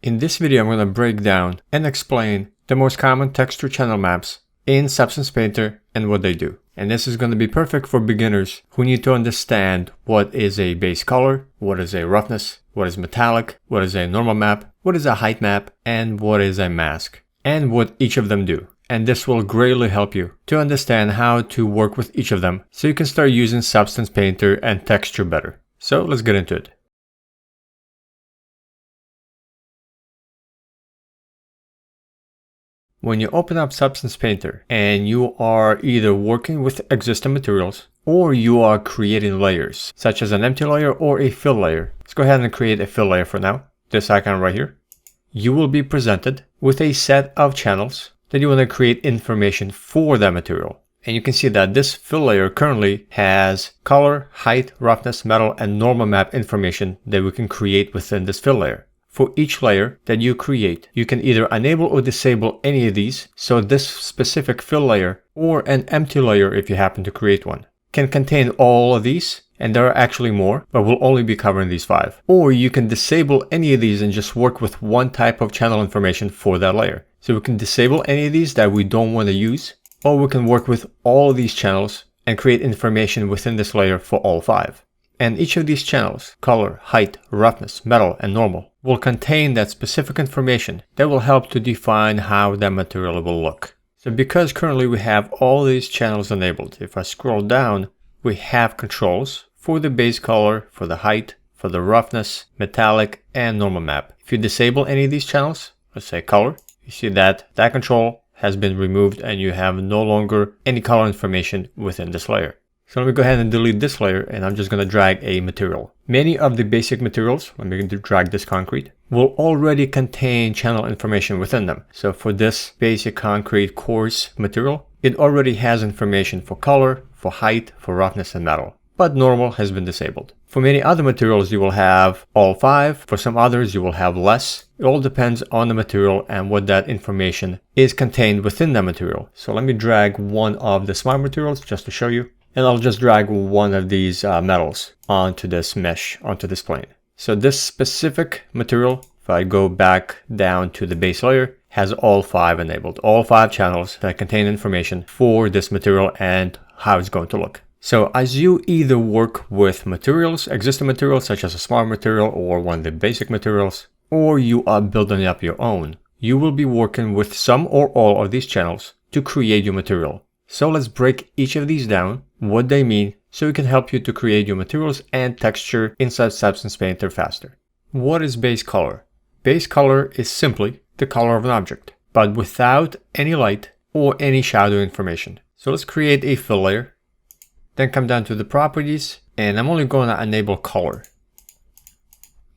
In this video, I'm going to break down and explain the most common texture channel maps in Substance Painter and what they do. And this is going to be perfect for beginners who need to understand what is a base color, what is a roughness, what is metallic, what is a normal map, what is a height map, and what is a mask, and what each of them do. And this will greatly help you to understand how to work with each of them so you can start using Substance Painter and texture better. So let's get into it. When you open up Substance Painter and you are either working with existing materials or you are creating layers, such as an empty layer or a fill layer. Let's go ahead and create a fill layer for now, this icon right here. You will be presented with a set of channels that you want to create information for that material. And you can see that this fill layer currently has color, height, roughness, metal, and normal map information that we can create within this fill layer. For each layer that you create, you can either enable or disable any of these, so this specific fill layer, or an empty layer if you happen to create one, can contain all of these, and there are actually more, but we'll only be covering these 5. Or you can disable any of these and just work with one type of channel information for that layer. So we can disable any of these that we don't want to use, or we can work with all of these channels and create information within this layer for all 5. And each of these channels, color, height, roughness, metal, and normal, will contain that specific information that will help to define how that material will look. So because currently we have all these channels enabled, if I scroll down, we have controls for the base color, for the height, for the roughness, metallic, and normal map. If you disable any of these channels, let's say color, you see that that control has been removed and you have no longer any color information within this layer. So let me go ahead and delete this layer, and I'm just going to drag a material. Many of the basic materials, let me drag this concrete, will already contain channel information within them. So for this basic concrete coarse material, it already has information for color, for height, for roughness, and metal. But normal has been disabled. For many other materials, you will have all 5. For some others, you will have less. It all depends on the material and what that information is contained within that material. So let me drag one of the smart materials just to show you. And I'll just drag one of these metals onto this mesh, onto this plane. So this specific material, if I go back down to the base layer, has all 5 enabled. All 5 channels that contain information for this material and how it's going to look. So as you either work with materials, existing materials such as a smart material or one of the basic materials, or you are building up your own, you will be working with some or all of these channels to create your material. So let's break each of these down, what they mean, so it can help you to create your materials and texture inside Substance Painter faster. What is base color? Base color is simply the color of an object, but without any light or any shadow information. So let's create a fill layer, then come down to the properties, and I'm only going to enable color.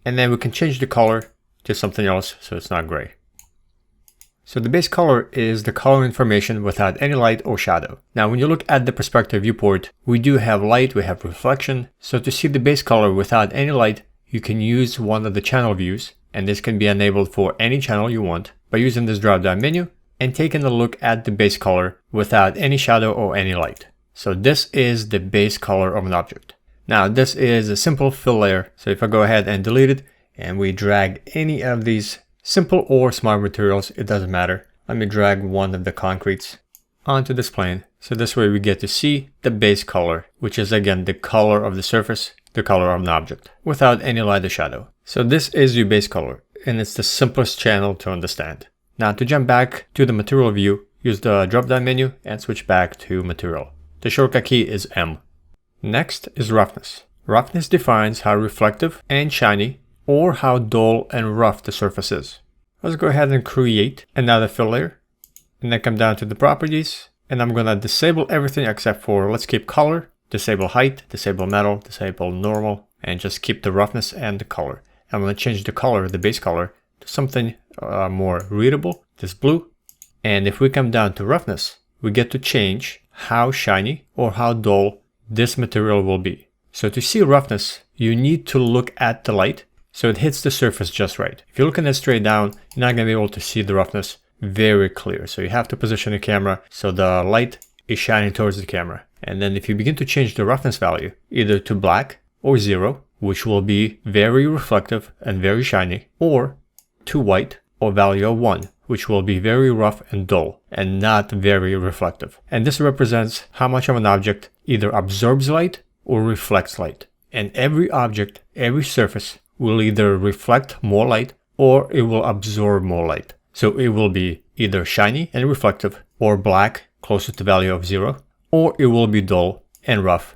And then we can change the color to something else so it's not gray. So the base color is the color information without any light or shadow. Now when you look at the perspective viewport, we do have light, we have reflection. So to see the base color without any light, you can use one of the channel views, and this can be enabled for any channel you want by using this drop down menu and taking a look at the base color without any shadow or any light. So this is the base color of an object. Now this is a simple fill layer. So if I go ahead and delete it and we drag any of these simple or smart materials, it doesn't matter. Let me drag one of the concretes onto this plane. So this way we get to see the base color, which is again the color of the surface, the color of an object, without any light or shadow. So this is your base color, and it's the simplest channel to understand. Now to jump back to the material view, use the drop down menu and switch back to material. The shortcut key is M. Next is roughness. Roughness defines how reflective and shiny or how dull and rough the surface is. Let's go ahead and create another fill layer, and then come down to the properties, and I'm going to disable everything except for, let's keep color, disable height, disable metal, disable normal, and just keep the roughness and the color. I'm going to change the color, the base color, to something more readable, this blue. And if we come down to roughness, we get to change how shiny or how dull this material will be. So to see roughness, you need to look at the light so it hits the surface just right. If you're looking at it straight down, you're not going to be able to see the roughness very clear. So you have to position the camera so the light is shining towards the camera. And then if you begin to change the roughness value, either to black or 0, which will be very reflective and very shiny, or to white, or value of 1, which will be very rough and dull and not very reflective. And this represents how much of an object either absorbs light or reflects light. And every object, every surface will either reflect more light or it will absorb more light. So it will be either shiny and reflective, or black, closer to value of 0, or it will be dull and rough,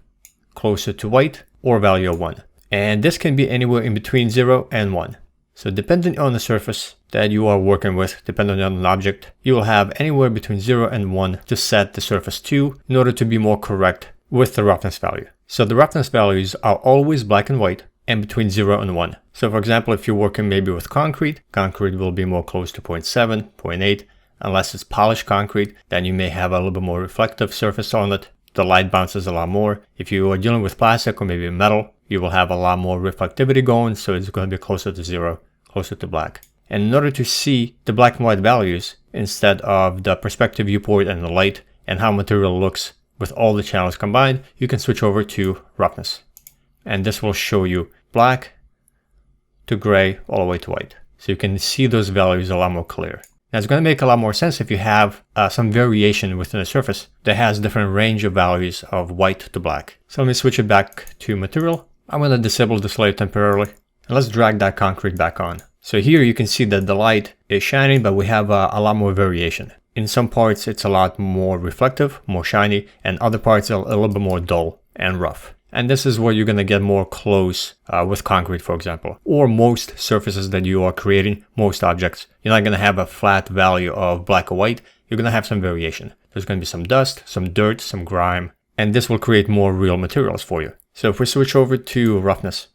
closer to white, or value of 1. And this can be anywhere in between 0 and 1. So depending on the surface that you are working with, depending on an object, you will have anywhere between 0 and 1 to set the surface to in order to be more correct with the roughness value. So the roughness values are always black and white and between 0 and 1. So for example, if you're working maybe with concrete will be more close to 0.7, 0.8. Unless it's polished concrete, then you may have a little bit more reflective surface on it. The light bounces a lot more. If you are dealing with plastic or maybe metal, you will have a lot more reflectivity going, so it's going to be closer to 0, closer to black. And in order to see the black and white values, instead of the perspective viewport and the light and how material looks with all the channels combined, you can switch over to roughness. And this will show you black to gray all the way to white. So you can see those values a lot more clear. Now it's going to make a lot more sense if you have some variation within a surface that has different range of values of white to black. So let me switch it back to material. I'm going to disable this layer temporarily. And let's drag that concrete back on. So here you can see that the light is shining, but we have a lot more variation. In some parts it's a lot more reflective, more shiny, and other parts are a little bit more dull and rough. And this is where you're going to get more close with concrete, for example, or most surfaces that you are creating, most objects. You're not going to have a flat value of black or white. You're going to have some variation. There's going to be some dust, some dirt, some grime, and this will create more real materials for you. So if we switch over to roughness,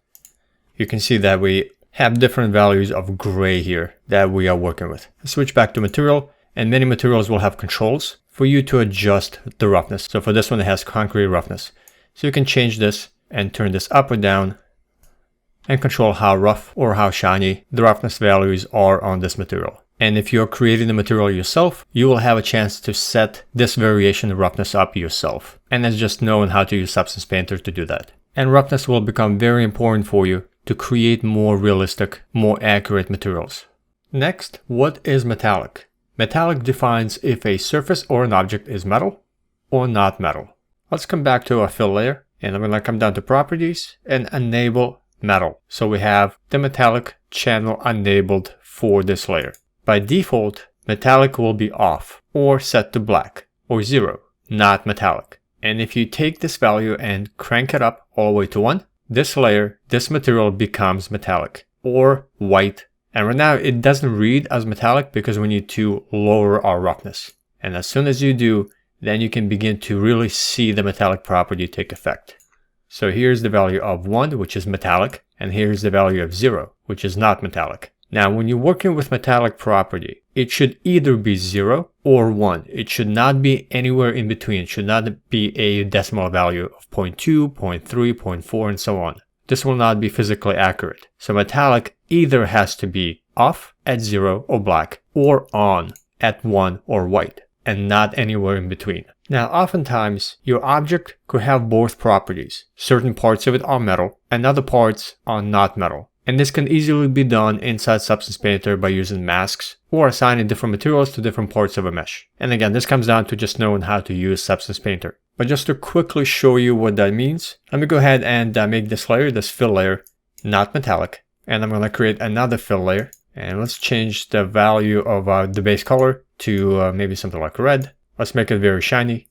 you can see that we have different values of gray here that we are working with. Let's switch back to material, and many materials will have controls for you to adjust the roughness. So for this one, it has concrete roughness. So you can change this and turn this up or down and control how rough or how shiny the roughness values are on this material. And if you're creating the material yourself, you will have a chance to set this variation of roughness up yourself. And that's just knowing how to use Substance Painter to do that. And roughness will become very important for you to create more realistic, more accurate materials. Next, what is metallic? Metallic defines if a surface or an object is metal or not metal. Let's come back to our fill layer, and I'm going to come down to properties and enable metal. So we have the metallic channel enabled for this layer. By default, metallic will be off or set to black or 0, not metallic. And if you take this value and crank it up all the way to 1, this layer, this material becomes metallic or white. And right now it doesn't read as metallic because we need to lower our roughness. And as soon as you do, then you can begin to really see the metallic property take effect. So here's the value of 1, which is metallic, and here's the value of 0, which is not metallic. Now, when you're working with metallic property, it should either be 0 or 1. It should not be anywhere in between. It should not be a decimal value of 0.2, 0.3, 0.4, and so on. This will not be physically accurate. So metallic either has to be off at 0 or black, or on at 1 or white, and not anywhere in between. Now, oftentimes, your object could have both properties. Certain parts of it are metal, and other parts are not metal. And this can easily be done inside Substance Painter by using masks or assigning different materials to different parts of a mesh. And again, this comes down to just knowing how to use Substance Painter. But just to quickly show you what that means, let me go ahead and make this layer, this fill layer, not metallic. And I'm going to create another fill layer. And let's change the value of the base color to maybe something like red. Let's make it very shiny.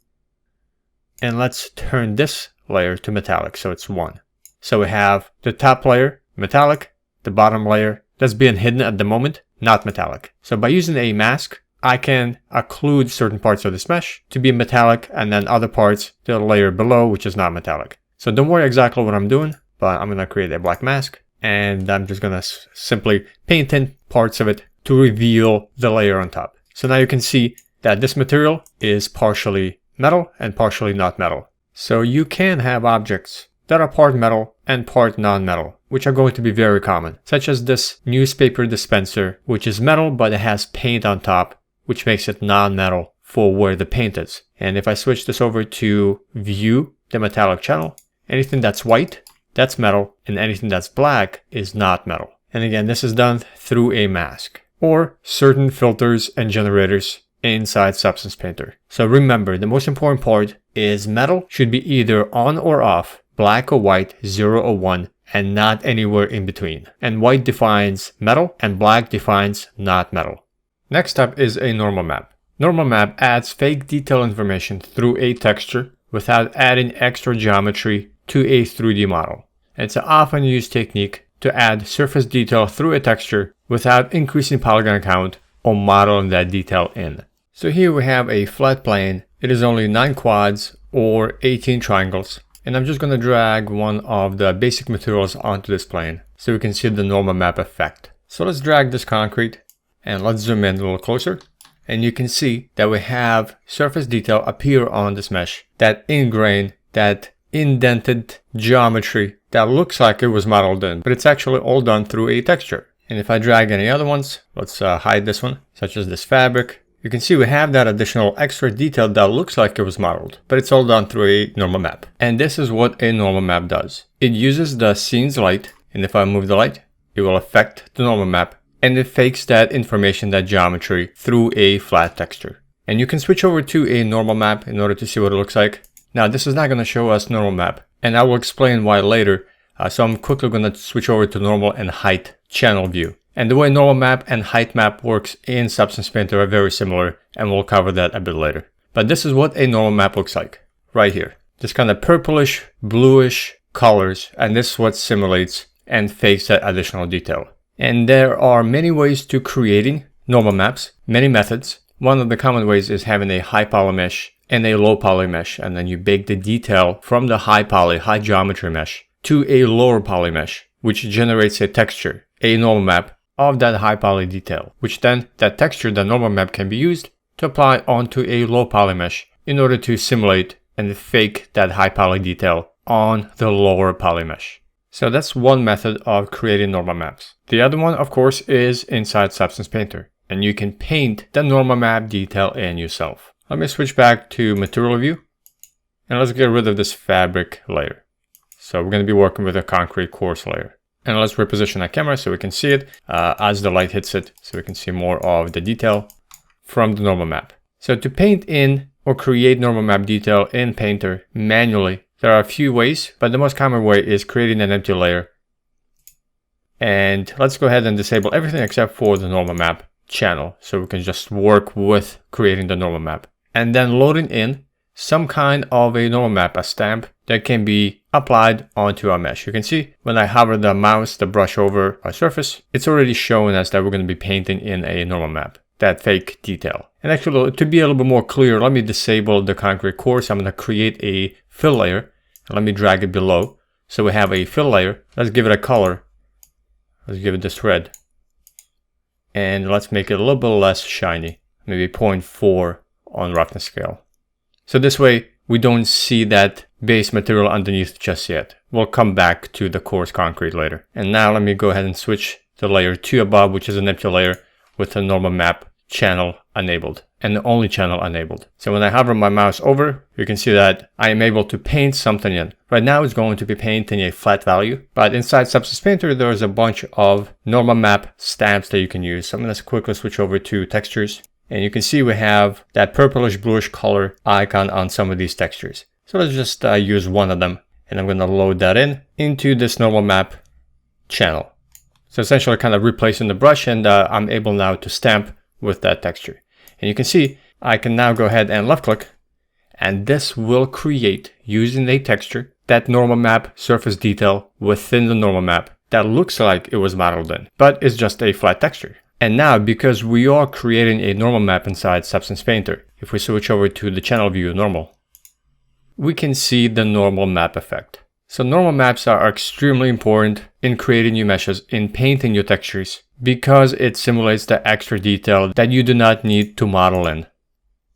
And let's turn this layer to metallic, so it's 1. So we have the top layer, metallic, the bottom layer that's being hidden at the moment, not metallic. So by using a mask, I can occlude certain parts of this mesh to be metallic, and then other parts, the layer below, which is not metallic. So don't worry exactly what I'm doing, but I'm going to create a black mask. And I'm just going to simply paint in parts of it to reveal the layer on top. So now you can see that this material is partially metal and partially not metal. So you can have objects that are part metal and part non-metal, which are going to be very common, such as this newspaper dispenser, which is metal, but it has paint on top, which makes it non-metal for where the paint is. And if I switch this over to view the metallic channel, anything that's white, that's metal, and anything that's black is not metal. And again, this is done through a mask or certain filters and generators inside Substance Painter. So remember, the most important part is metal should be either on or off, black or white, 0 or 1, and not anywhere in between. And white defines metal and black defines not metal. Next up is a normal map. Normal map adds fake detail information through a texture without adding extra geometry to a 3D model. It's an often used technique to add surface detail through a texture without increasing polygon count or modeling that detail in. So here we have a flat plane. It is only 9 quads or 18 triangles. And I'm just going to drag one of the basic materials onto this plane so we can see the normal map effect. So let's drag this concrete and let's zoom in a little closer. And you can see that we have surface detail appear on this mesh, that ingrain, that indented geometry that looks like it was modeled in, but it's actually all done through a texture. And if I drag any other ones, let's hide this one, such as this fabric. You can see we have that additional extra detail that looks like it was modeled, but it's all done through a normal map. And this is what a normal map does. It uses the scene's light, and if I move the light, it will affect the normal map, and it fakes that information, that geometry, through a flat texture. And you can switch over to a normal map in order to see what it looks like. Now this is not going to show us normal map, and I will explain why later. So I'm quickly going to switch over to normal and height channel view. And the way normal map and height map works in Substance Painter are very similar, and we'll cover that a bit later. But this is what a normal map looks like, right here. This kind of purplish, bluish colors, and this is what simulates and fakes that additional detail. And there are many ways to creating normal maps, many methods. One of the common ways is having a high poly mesh and a low poly mesh, and then you bake the detail from the high poly, high geometry mesh to a lower poly mesh, which generates a texture, a normal map of that high poly detail, which then that texture, the normal map, can be used to apply onto a low poly mesh in order to simulate and fake that high poly detail on the lower poly mesh. So that's one method of creating normal maps. The other one, of course, is inside Substance Painter, and you can paint the normal map detail in yourself. Let me switch back to material view, and let's get rid of this fabric layer. So we're going to be working with a concrete coarse layer. And let's reposition our camera so we can see it as the light hits it, so we can see more of the detail from the normal map. So to paint in or create normal map detail in Painter manually, there are a few ways, but the most common way is creating an empty layer. And let's go ahead and disable everything except for the normal map channel, so we can just work with creating the normal map. And then loading in some kind of a normal map, a stamp that can be applied onto our mesh. You can see when I hover the mouse, the brush over our surface, it's already showing us that we're going to be painting in a normal map, that fake detail. And actually, to be a little bit more clear, let me disable the concrete course. I'm going to create a fill layer, and let me drag it below. So we have a fill layer. Let's give it a color. Let's give it this red. And let's make it a little bit less shiny, maybe 0.4 on roughness scale. So this way, we don't see that base material underneath just yet. We'll come back to the coarse concrete later. And now let me go ahead and switch the layer to above, which is an empty layer with the normal map channel enabled and the only channel enabled. So when I hover my mouse over, you can see that I am able to paint something in. Right now it's going to be painting a flat value, but inside Substance Painter, there's a bunch of normal map stamps that you can use. So I'm going to quickly switch over to textures. And you can see we have that purplish bluish color icon on some of these textures. So let's just use one of them, and I'm going to load that into this normal map channel. So essentially kind of replacing the brush, and I'm able now to stamp with that texture. And you can see I can now go ahead and left click, and this will create, using a texture, that normal map surface detail within the normal map that looks like it was modeled in, but it's just a flat texture. And now, because we are creating a normal map inside Substance Painter, if we switch over to the channel view normal, we can see the normal map effect. So normal maps are extremely important in creating new meshes, in painting your textures, because it simulates the extra detail that you do not need to model in.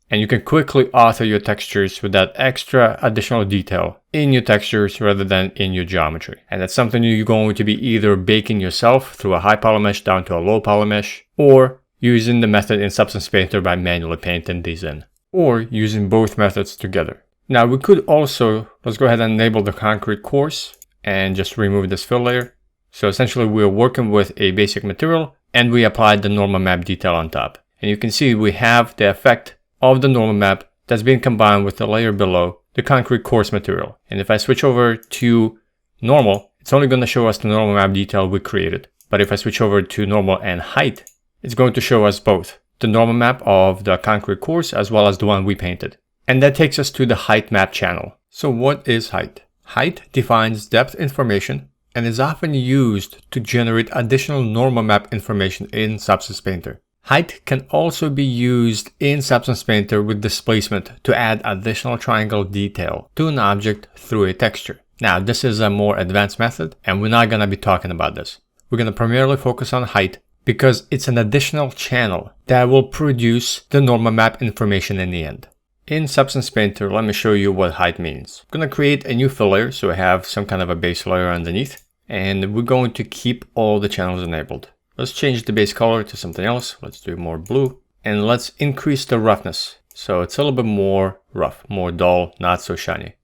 And you can quickly author your textures with that extra additional detail in your textures rather than in your geometry. And that's something you're going to be either baking yourself through a high poly mesh down to a low poly mesh, or using the method in Substance Painter by manually painting these in, or using both methods together. Now we could also, let's go ahead and enable the concrete course and just remove this fill layer. So essentially we're working with a basic material and we applied the normal map detail on top. And you can see we have the effect of the normal map that's being combined with the layer below, the concrete coarse material. And if I switch over to normal, it's only going to show us the normal map detail we created. But if I switch over to normal and height, it's going to show us both the normal map of the concrete course as well as the one we painted. And that takes us to the height map channel. So what is height? Height defines depth information and is often used to generate additional normal map information in Substance Painter. Height can also be used in Substance Painter with displacement to add additional triangle detail to an object through a texture. Now, this is a more advanced method and we're not going to be talking about this. We're going to primarily focus on height because it's an additional channel that will produce the normal map information in the end. In Substance Painter, let me show you what height means. I'm going to create a new fill layer so I have some kind of a base layer underneath, and we're going to keep all the channels enabled. Let's change the base color to something else. Let's do more blue, and let's increase the roughness. So it's a little bit more rough, more dull, not so shiny.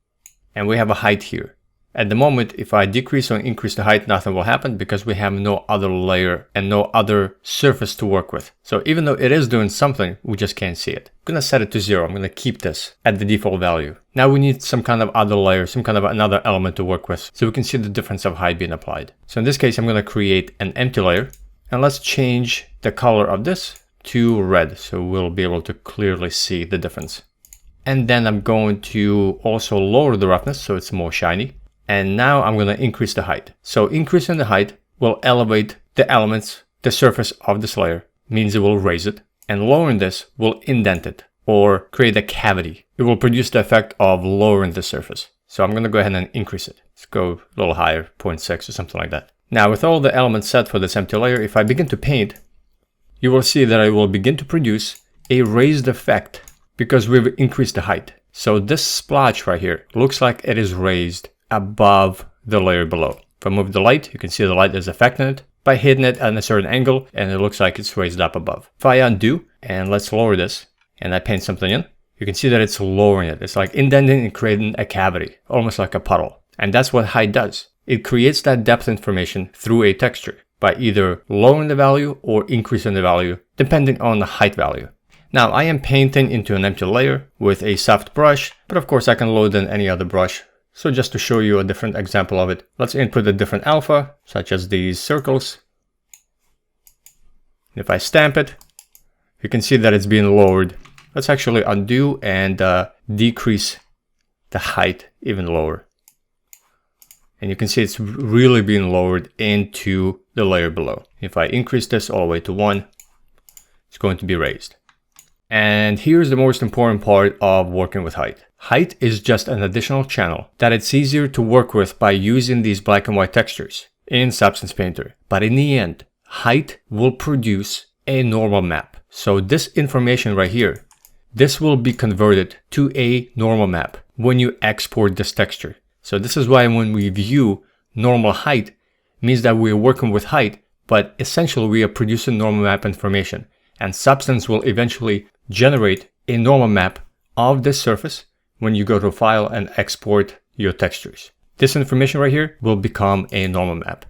And we have a height here. At the moment, if I decrease or increase the height, nothing will happen because we have no other layer and no other surface to work with. So even though it is doing something, we just can't see it. I'm going to set it to 0. I'm going to keep this at the default value. Now we need some kind of other layer, some kind of another element to work with so we can see the difference of height being applied. So in this case, I'm going to create an empty layer and let's change the color of this to red so we'll be able to clearly see the difference. And then I'm going to also lower the roughness so it's more shiny. And now I'm going to increase the height. So increasing the height will elevate the elements, the surface of this layer, means it will raise it. And lowering this will indent it or create a cavity. It will produce the effect of lowering the surface. So I'm going to go ahead and increase it. Let's go a little higher, 0.6 or something like that. Now with all the elements set for this empty layer, if I begin to paint, you will see that I will begin to produce a raised effect because we've increased the height. So this splotch right here looks like it is raised above the layer below. If I move the light, you can see the light is affecting it by hitting it at a certain angle and it looks like it's raised up above. If I undo and let's lower this and I paint something in, you can see that it's lowering it. It's like indenting and creating a cavity, almost like a puddle. And that's what height does. It creates that depth information through a texture by either lowering the value or increasing the value depending on the height value. Now I am painting into an empty layer with a soft brush, but of course I can load in any other brush. So just to show you a different example of it, let's input a different alpha, such as these circles. If I stamp it, you can see that it's being lowered. Let's actually undo and decrease the height even lower. And you can see it's really being lowered into the layer below. If I increase this all the way to 1, it's going to be raised. And here's the most important part of working with height. Height is just an additional channel that it's easier to work with by using these black and white textures in Substance Painter. But in the end, height will produce a normal map. So this information right here, this will be converted to a normal map when you export this texture. So this is why when we view normal height, means that we're working with height, but essentially we are producing normal map information. And Substance will eventually generate a normal map of this surface when you go to File and export your textures. This information right here will become a normal map.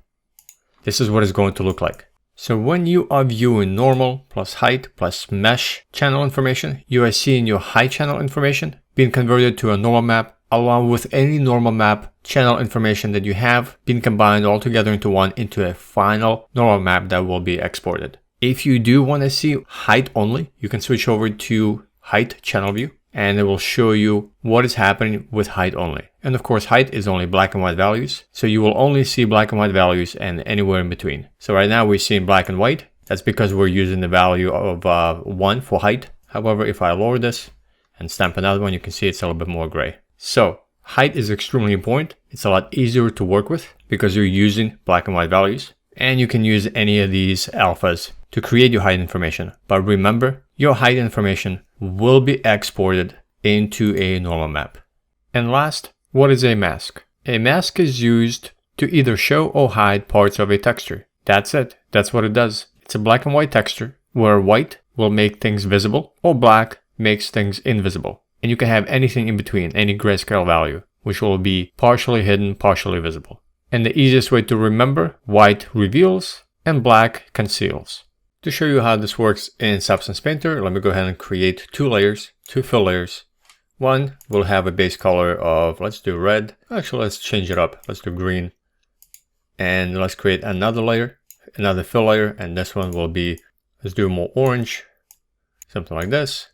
This is what it's going to look like. So when you are viewing normal plus height plus mesh channel information, you are seeing your height channel information being converted to a normal map along with any normal map channel information that you have being combined all together into one into a final normal map that will be exported. If you do want to see height only, you can switch over to height channel view and it will show you what is happening with height only. And of course, height is only black and white values. So you will only see black and white values and anywhere in between. So right now we're seeing black and white. That's because we're using the value of 1 for height. However, if I lower this and stamp another one, you can see it's a little bit more gray. So height is extremely important. It's a lot easier to work with because you're using black and white values. And you can use any of these alphas to create your height information. But remember, your height information will be exported into a normal map. And last, what is a mask? A mask is used to either show or hide parts of a texture. That's it. That's what it does. It's a black and white texture where white will make things visible or black makes things invisible. And you can have anything in between, any grayscale value, which will be partially hidden, partially visible. And the easiest way to remember, white reveals and black conceals. To show you how this works in Substance Painter, let me go ahead and create two layers, two fill layers. One will have a base color of, let's do red. Actually, let's change it up. Let's do green. And let's create another layer, another fill layer. And this one will be, let's do more orange, something like this.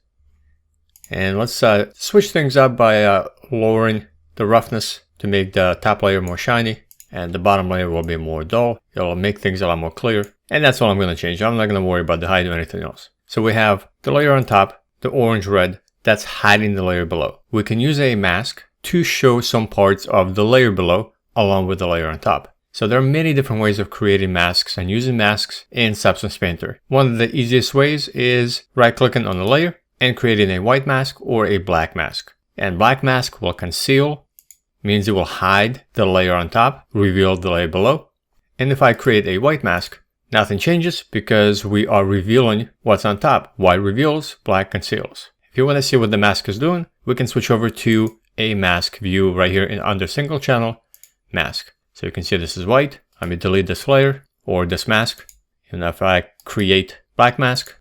And let's switch things up by lowering the roughness to make the top layer more shiny. And the bottom layer will be more dull. It'll make things a lot more clear. And that's all I'm going to change. I'm not going to worry about the height or anything else. So we have the layer on top, the orange red, that's hiding the layer below. We can use a mask to show some parts of the layer below along with the layer on top. So there are many different ways of creating masks and using masks in Substance Painter. One of the easiest ways is right-clicking on the layer and creating a white mask or a black mask. And black mask will conceal, means it will hide the layer on top, reveal the layer below. And if I create a white mask, nothing changes because we are revealing what's on top. White reveals, black conceals. If you want to see what the mask is doing, we can switch over to a mask view right here under single channel mask. So you can see this is white. Let me delete this layer or this mask. And if I create black mask,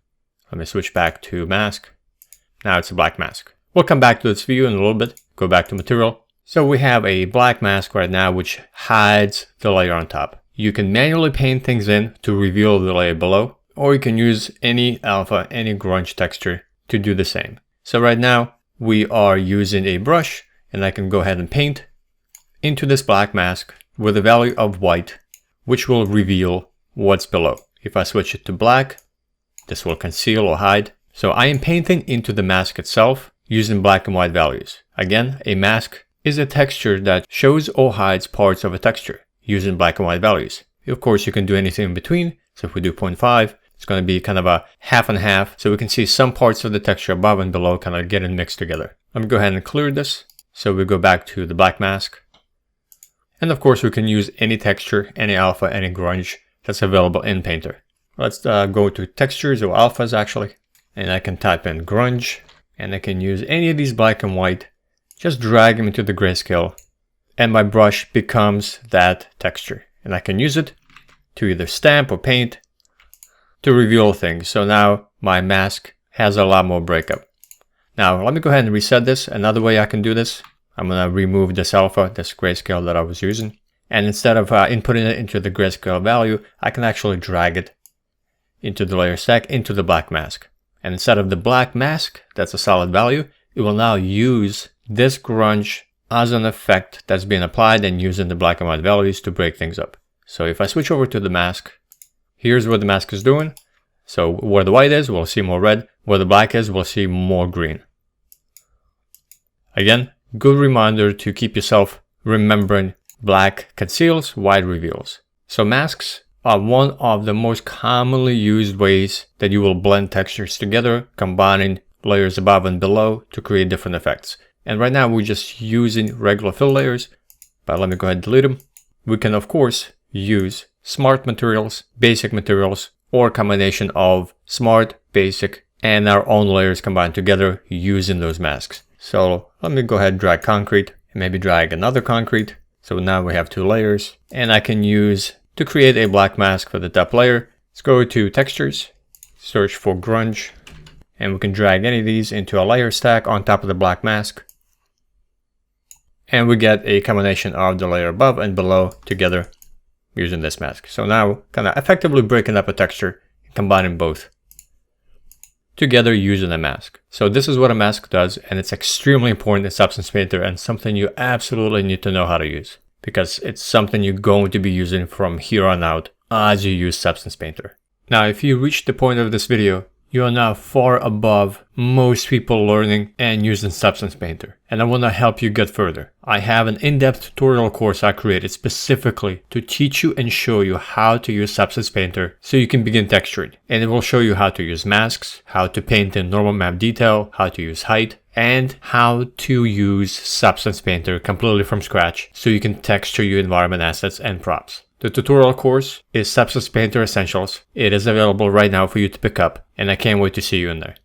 let me switch back to mask. Now it's a black mask. We'll come back to this view in a little bit. Go back to material. So we have a black mask right now, which hides the layer on top. You can manually paint things in to reveal the layer below, or you can use any alpha, any grunge texture to do the same. So right now we are using a brush and I can go ahead and paint into this black mask with a value of white, which will reveal what's below. If I switch it to black, this will conceal or hide. So I am painting into the mask itself using black and white values. Again, a mask is a texture that shows or hides parts of a texture using black and white values. Of course, you can do anything in between. So if we do 0.5, it's going to be kind of a half and half. So we can see some parts of the texture above and below kind of getting mixed together. Let me go ahead and clear this. So we go back to the black mask. And of course, we can use any texture, any alpha, any grunge that's available in Painter. Let's go to textures or alphas actually. And I can type in grunge and I can use any of these black and white. Just drag them into the grayscale and my brush becomes that texture. And I can use it to either stamp or paint to reveal things. So now my mask has a lot more breakup. Now let me go ahead and reset this. Another way I can do this, I'm going to remove this alpha, this grayscale that I was using. And instead of inputting it into the grayscale value, I can actually drag it into the layer stack, into the black mask. And instead of the black mask, that's a solid value, it will now use this grunge as an effect that's being applied and using the black and white values to break things up. So if I switch over to the mask, here's what the mask is doing. So where the white is, we'll see more red. Where the black is, we'll see more green. Again, good reminder to keep yourself remembering black conceals, white reveals. So masks are one of the most commonly used ways that you will blend textures together, combining layers above and below to create different effects. And right now we're just using regular fill layers, but let me go ahead and delete them. We can of course use smart materials, basic materials, or a combination of smart, basic, and our own layers combined together using those masks. So let me go ahead and drag concrete and maybe drag another concrete. So now we have two layers and I can use to create a black mask for the top layer. Let's go to textures, search for grunge, and we can drag any of these into a layer stack on top of the black mask. And we get a combination of the layer above and below together using this mask. So now kind of effectively breaking up a texture, combining both together using a mask. So this is what a mask does, and it's extremely important in Substance Painter and something you absolutely need to know how to use, because it's something you're going to be using from here on out as you use Substance Painter. Now, if you reach the point of this video, you are now far above most people learning and using Substance Painter, and I want to help you get further. I have an in-depth tutorial course I created specifically to teach you and show you how to use Substance Painter so you can begin texturing, and it will show you how to use masks, how to paint in normal map detail, how to use height, and how to use Substance Painter completely from scratch so you can texture your environment assets and props. The tutorial course is Substance Painter Essentials. It is available right now for you to pick up, and I can't wait to see you in there.